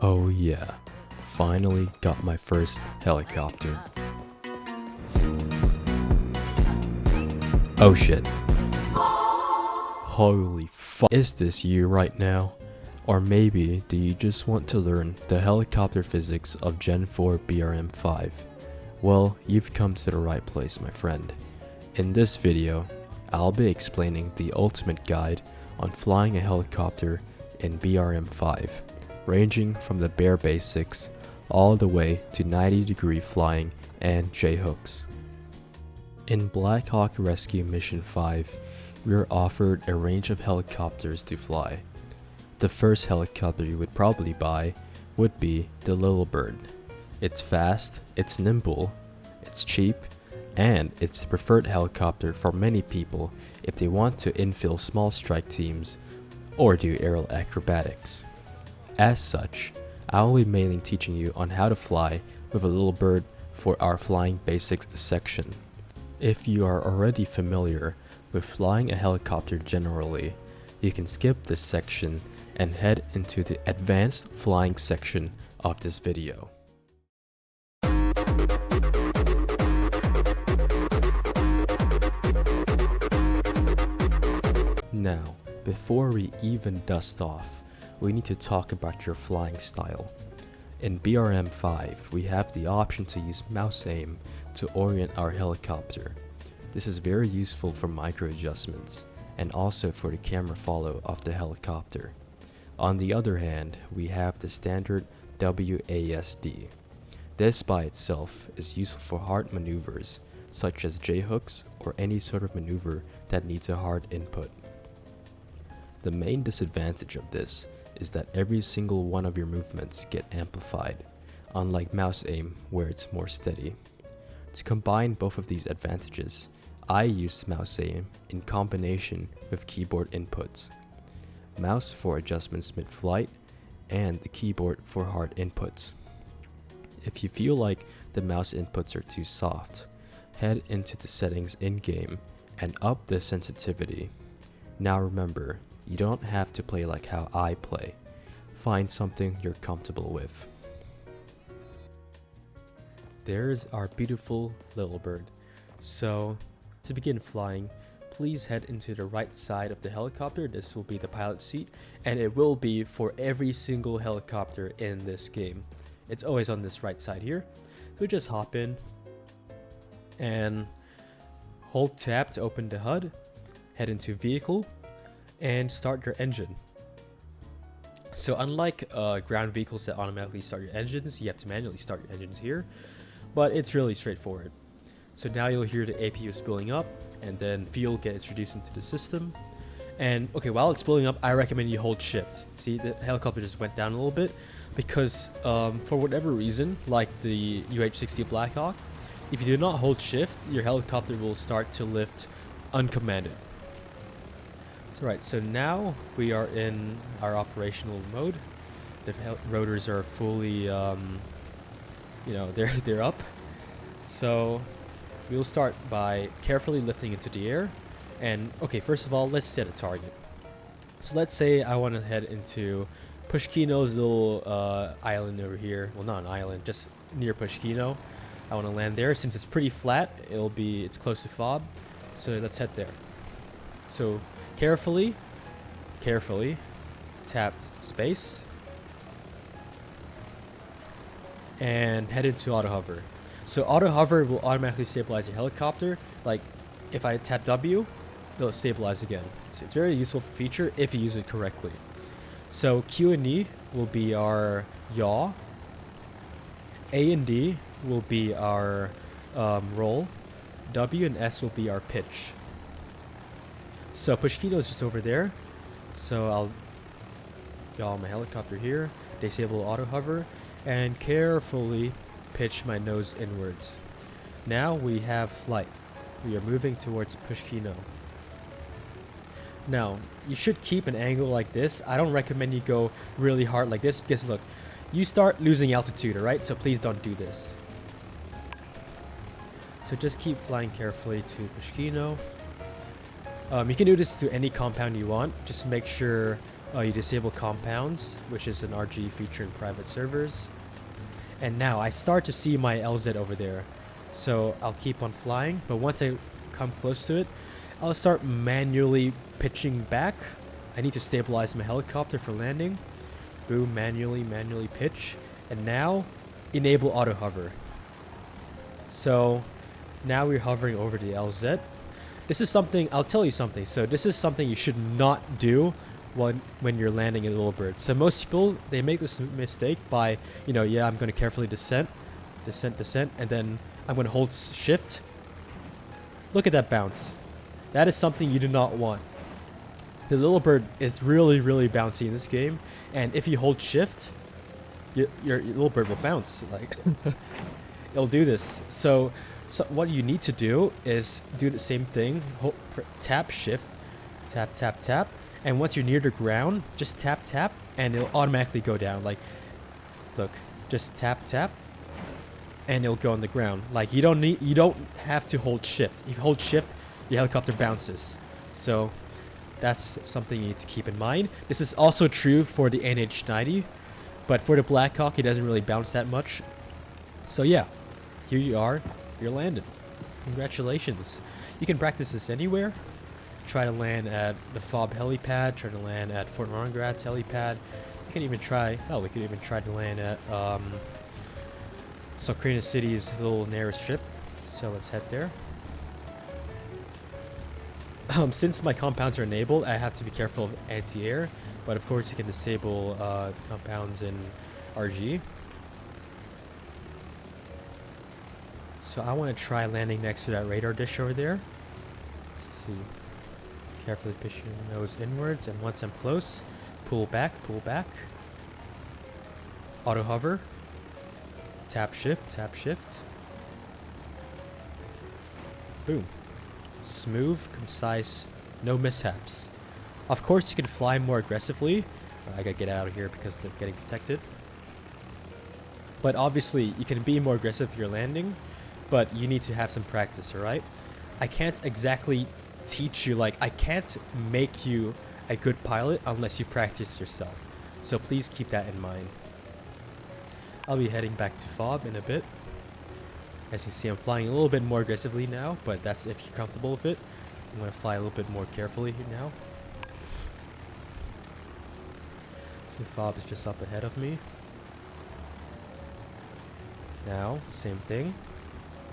Oh yeah, finally got my first helicopter. Oh shit. Holy fuck. Is this you right now? Or maybe do you just want to learn the helicopter physics of Gen 4 BRM5? Well, you've come to the right place, my friend. In this video, I'll be explaining the ultimate guide on flying a helicopter in BRM5, ranging from the bare basics all the way to 90-degree flying and J-hooks. In Blackhawk Rescue Mission 5, we are offered a range of helicopters to fly. The first helicopter you would probably buy would be the Little Bird. It's fast, it's nimble, it's cheap, and it's the preferred helicopter for many people if they want to infill small strike teams or do aerial acrobatics. As such, I will be mainly teaching you on how to fly with a Little Bird for our Flying Basics section. If you are already familiar with flying a helicopter generally, you can skip this section and head into the advanced flying section of this video. Now, before we even dust off, we need to talk about your flying style. In BRM5, we have the option to use mouse aim to orient our helicopter. This is very useful for micro adjustments and also for the camera follow of the helicopter. On the other hand, we have the standard WASD. This by itself is useful for hard maneuvers such as J-hooks or any sort of maneuver that needs a hard input. The main disadvantage of this is that every single one of your movements get amplified, unlike mouse aim where it's more steady. To combine both of these advantages, I use mouse aim in combination with keyboard inputs. Mouse for adjustments mid-flight, and the keyboard for hard inputs. If you feel like the mouse inputs are too soft, head into the settings in-game and up the sensitivity. Now remember, you don't have to play like how I play. Find something you're comfortable with. There's our beautiful Little Bird. So, to begin flying, please head into the right side of the helicopter. This will be the pilot seat, and it will be for every single helicopter in this game. It's always on this right side here. So just hop in and hold tab to open the HUD, head into vehicle, and start your engine. So unlike ground vehicles that automatically start your engines, you have to manually start your engines here, but it's really straightforward. So now you'll hear the APU spooling up, and then fuel get introduced into the system. And okay, while it's spooling up, I recommend you hold shift. See, the helicopter just went down a little bit because for whatever reason, like the UH-60 Blackhawk, if you do not hold shift, your helicopter will start to lift uncommanded. So right, so now we are in our operational mode. The rotors are fully, they're up. So we'll start by carefully lifting into the air. And okay, first of all, let's set a target. So let's say I want to head into Pushkino's little island over here. Well, not an island, just near Pushkino. I want to land there. Since it's pretty flat, it's close to FOB. So let's head there. So carefully tap space and head into auto hover. So auto hover will automatically stabilize your helicopter. Like if I tap W, it'll stabilize again. So it's a very useful feature if you use it correctly. So Q and E will be our yaw. A and D will be our roll. W and S will be our pitch. So Pushkino is just over there. So I'll yaw my helicopter here, disable auto hover, and carefully pitch my nose inwards. Now we have flight. We are moving towards Pushkino. Now, you should keep an angle like this. I don't recommend you go really hard like this because look, you start losing altitude, alright? So please don't do this. So just keep flying carefully to Pushkino. You can do this to any compound you want. Just make sure You disable compounds, which is an RG feature in private servers. And now I start to see my LZ over there. So I'll keep on flying, but once I come close to it, I'll start manually pitching back. I need to stabilize my helicopter for landing. Boom, manually pitch. And now, enable auto hover. So now we're hovering over the LZ. This is something, I'll tell you something. So this is something you should not do when you're landing a little bird. So most people, they make this mistake by, you know, yeah, I'm going to carefully descent, and then I'm going to hold shift. Look at that bounce. That is something you do not want. The little bird is really bouncy in this game, and if you hold shift, your little bird will bounce. Like, it'll do this. So what you need to do is do the same thing. Tap shift, tap. And once you're near the ground, just tap, and it'll automatically go down. Like, look, just tap, and it'll go on the ground. Like, you don't have to hold shift. If you hold shift, your helicopter bounces. So that's something you need to keep in mind. This is also true for the NH90, but for the Blackhawk, it doesn't really bounce that much. So yeah, here you are. You're landed. Congratulations. You can practice this anywhere. Try to land at the FOB helipad, try to land at Fort Ronagrat's helipad. You can even try, we could even try to land at Socrina City's little narrow strip. So let's head there. Since my compounds are enabled, I have to be careful of anti-air, but of course you can disable compounds in RG. So I want to try landing next to that radar dish over there. Let's see. Carefully push your nose inwards, and once I'm close, pull back. Auto hover. Tap shift. Boom. Smooth, concise, no mishaps. Of course, you can fly more aggressively. I gotta get out of here because they're getting detected. But obviously, you can be more aggressive if you're landing, but you need to have some practice, alright? I can't exactly teach you, like, I can't make you a good pilot unless you practice yourself. So please keep that in mind. I'll be heading back to FOB in a bit. As you see, I'm flying a little bit more aggressively now, but that's if you're comfortable with it. I'm going to fly a little bit more carefully here now. So FOB is just up ahead of me. Now, same thing.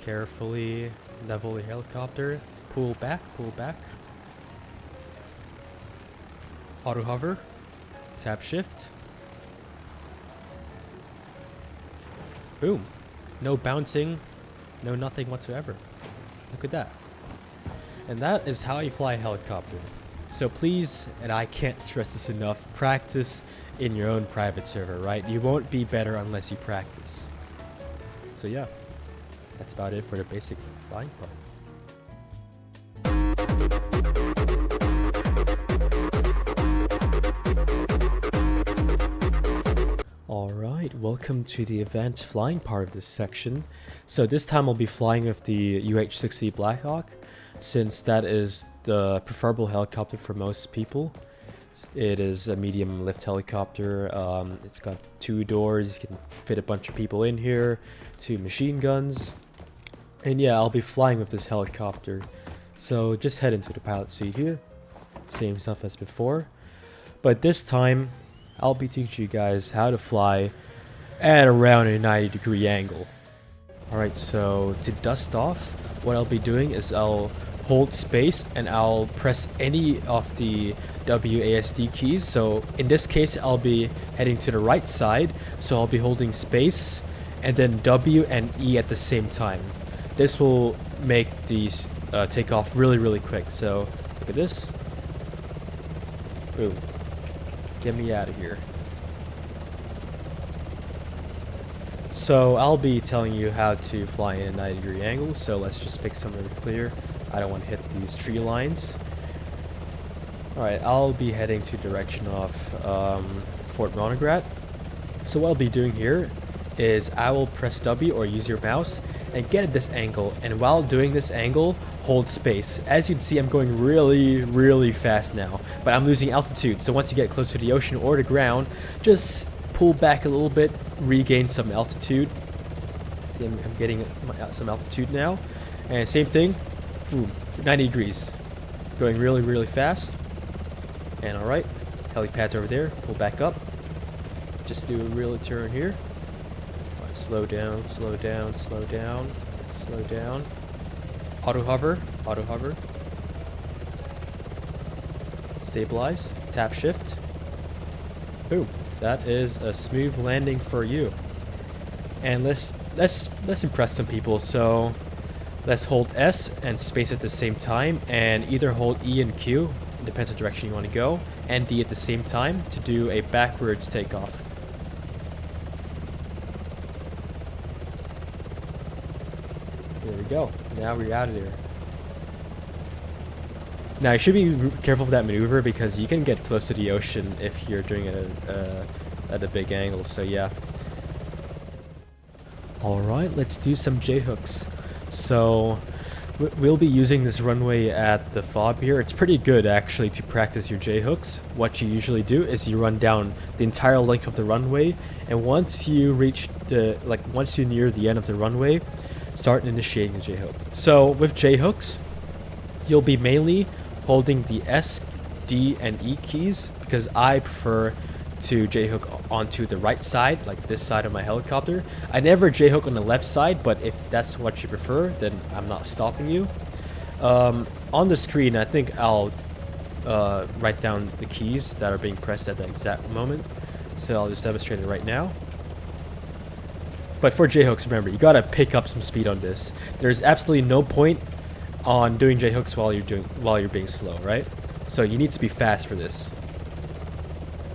Carefully level the helicopter. Pull back. Auto hover. Tap shift. Boom. No bouncing. No nothing whatsoever. Look at that. And that is how you fly a helicopter. So please, and I can't stress this enough, practice in your own private server, right? You won't be better unless you practice. So yeah, that's about it for the basic flying part. Alright, welcome to the advanced flying part of this section. So this time I'll be flying with the UH-60 Blackhawk, since that is the preferable helicopter for most people. It is a medium lift helicopter. It's got 2 doors, you can fit a bunch of people in here, 2 machine guns. And yeah, I'll be flying with this helicopter. So just head into the pilot seat here. Same stuff as before. But this time, I'll be teaching you guys how to fly at around a 90-degree angle. Alright, so to dust off, what I'll be doing is I'll hold space and I'll press any of the WASD keys. So in this case, I'll be heading to the right side. So I'll be holding space and then W and E at the same time. This will make these take off really quick. So look at this. Boom. Get me out of here. So I'll be telling you how to fly in a 90-degree angle. So let's just pick somewhere clear. I don't want to hit these tree lines. Alright, I'll be heading to direction of Fort Ronagrat. So what I'll be doing here is I will press W or use your mouse and get at this angle. And while doing this angle, hold space. As you can see, I'm going really fast now, but I'm losing altitude. So once you get close to the ocean or the ground, just pull back a little bit, regain some altitude. See, I'm getting some altitude now. And same thing, boom, 90 degrees. Going really fast. And alright, helipad's over there, pull back up. Just do a real turn here. Right, slow down. Auto hover. Stabilize, tap shift. Boom. That is a smooth landing for you. And let's impress some people. So let's hold S and space at the same time, and either hold E and Q, depends on the direction you want to go, and D at the same time to do a backwards takeoff. There we go. Now we're out of there. Now you should be careful with that maneuver because you can get close to the ocean if you're doing it at a big angle. So yeah. Alright, let's do some J-hooks. So we'll be using this runway at the fob here. It's pretty good actually to practice your J-hooks. What you usually do is you run down the entire length of the runway, and once you reach once you near the end of the runway, start initiating the J-hook. So with J-hooks, you'll be mainly holding the S, D, and E keys because I prefer to J-hook onto the right side, like this side of my helicopter. I never J-hook on the left side, but if that's what you prefer, then I'm not stopping you. On the screen, I think I'll write down the keys that are being pressed at the exact moment. So I'll just demonstrate it right now. But for J-hooks, remember, you gotta pick up some speed on this. There's absolutely no point on doing J-hooks while you're being slow, right? So you need to be fast for this.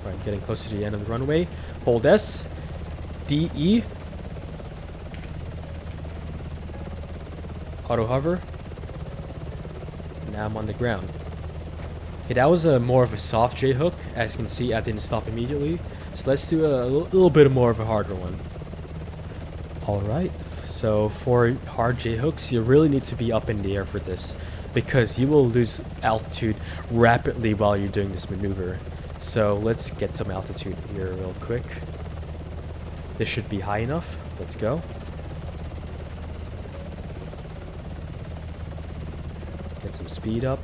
Alright, getting close to the end of the runway. Hold S, D, E. Auto hover. Now I'm on the ground. Okay, that was more of a soft J-hook. As you can see, I didn't stop immediately. So let's do a little bit more of a harder one. Alright, so for hard J-hooks, you really need to be up in the air for this because you will lose altitude rapidly while you're doing this maneuver. So let's get some altitude here real quick. This should be high enough. Let's go. Get some speed up.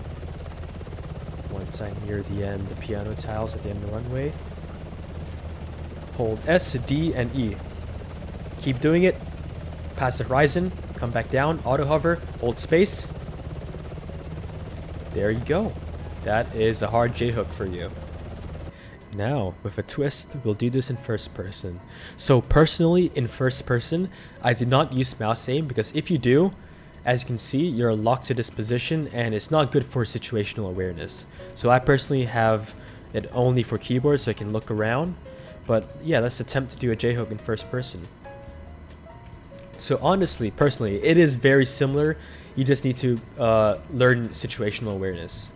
Once I'm near the end, the piano tiles at the end of the runway. Hold S, D, and E. Keep doing it. Past the horizon. Come back down. Auto hover. Hold space. There you go. That is a hard J-hook for you. Now, with a twist, we'll do this in first person. So personally, in first person, I did not use mouse aim because if you do, as you can see, you're locked to this position and it's not good for situational awareness. So I personally have it only for keyboard so I can look around. But yeah, let's attempt to do a J-hook in first person. So honestly, personally, it is very similar. You just need to learn situational awareness.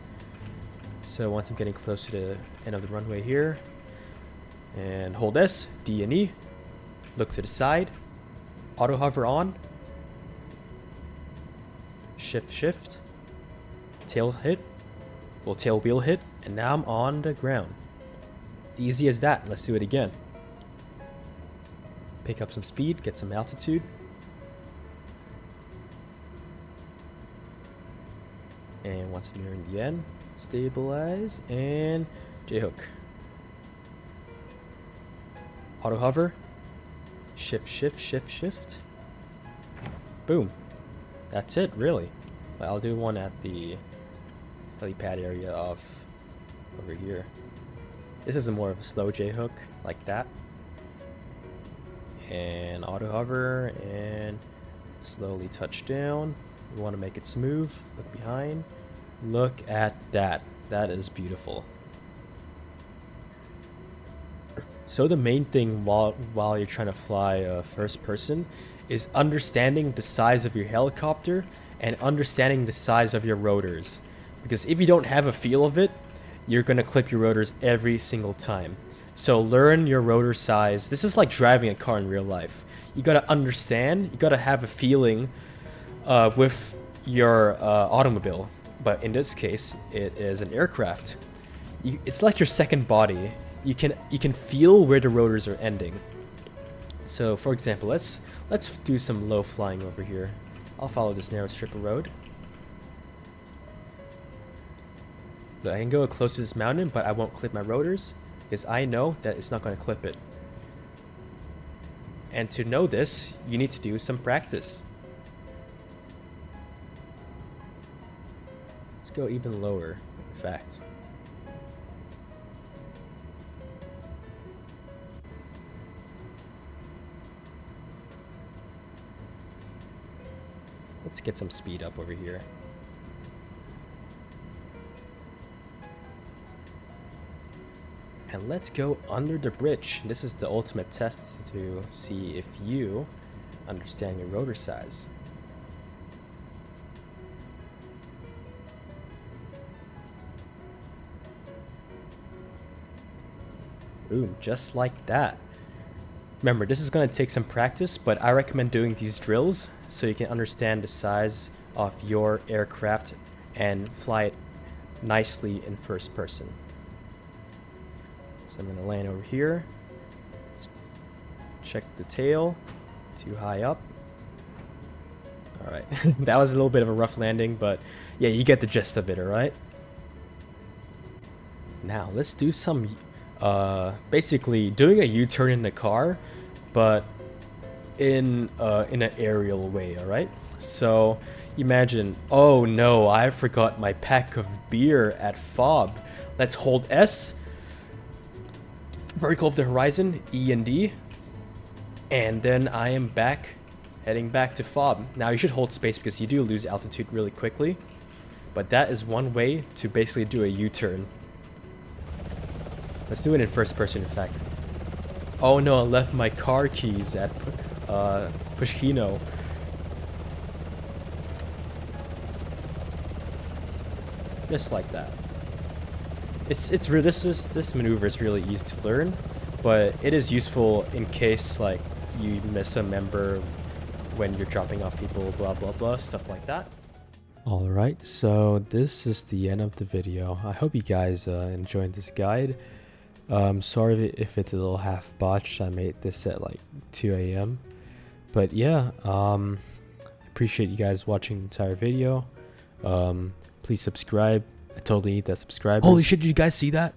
So once I'm getting close to the end of the runway here, and hold S, D, and E, look to the side, auto hover on, shift, tail hit, tail wheel hit, and now I'm on the ground. Easy as that. Let's do it again. Pick up some speed, get some altitude. And once I'm nearing the end, stabilize and J-hook. Auto hover. Shift. Boom. That's it, really. I'll do one at the helipad area of over here. This is more of a slow J-hook, like that. And auto hover and slowly touch down. We want to make it smooth. Look behind. Look at that. That is beautiful. So the main thing while you're trying to fly first person is understanding the size of your helicopter and understanding the size of your rotors. Because if you don't have a feel of it, you're going to clip your rotors every single time. So learn your rotor size. This is like driving a car in real life. You got to understand, you got to have a feeling with your automobile, but in this case, it is an aircraft. It's like your second body. You can feel where the rotors are ending. So, for example, let's do some low flying over here. I'll follow this narrow strip of road. I can go close to this mountain, but I won't clip my rotors because I know that it's not going to clip it. And to know this, you need to do some practice. Let's go even lower, in fact. Let's get some speed up over here. And let's go under the bridge. This is the ultimate test to see if you understand your rotor size. Boom, just like that. Remember, this is going to take some practice, but I recommend doing these drills so you can understand the size of your aircraft and fly it nicely in first person. So I'm going to land over here. Check the tail. Too high up. Alright, that was a little bit of a rough landing, but yeah, you get the gist of it, alright? Now, let's do some, basically doing a U-turn in the car, but in an aerial way, alright? So, imagine, oh no, I forgot my pack of beer at FOB. Let's hold S. Vertical of the horizon, E and D. And then I am back, heading back to FOB. Now you should hold space because you do lose altitude really quickly. But that is one way to basically do a U-turn. Let's do it in first person, in fact. Oh no, I left my car keys at Pushkino. Just like that. This maneuver is really easy to learn, but it is useful in case like you miss a member when you're dropping off people, blah blah blah, stuff like that. Alright, so this is the end of the video. I hope you guys enjoyed this guide. Sorry if it's a little half botched. I made this at like 2 a.m. But yeah, appreciate you guys watching the entire video. Please subscribe. I totally need that subscribe. Holy shit, did you guys see that?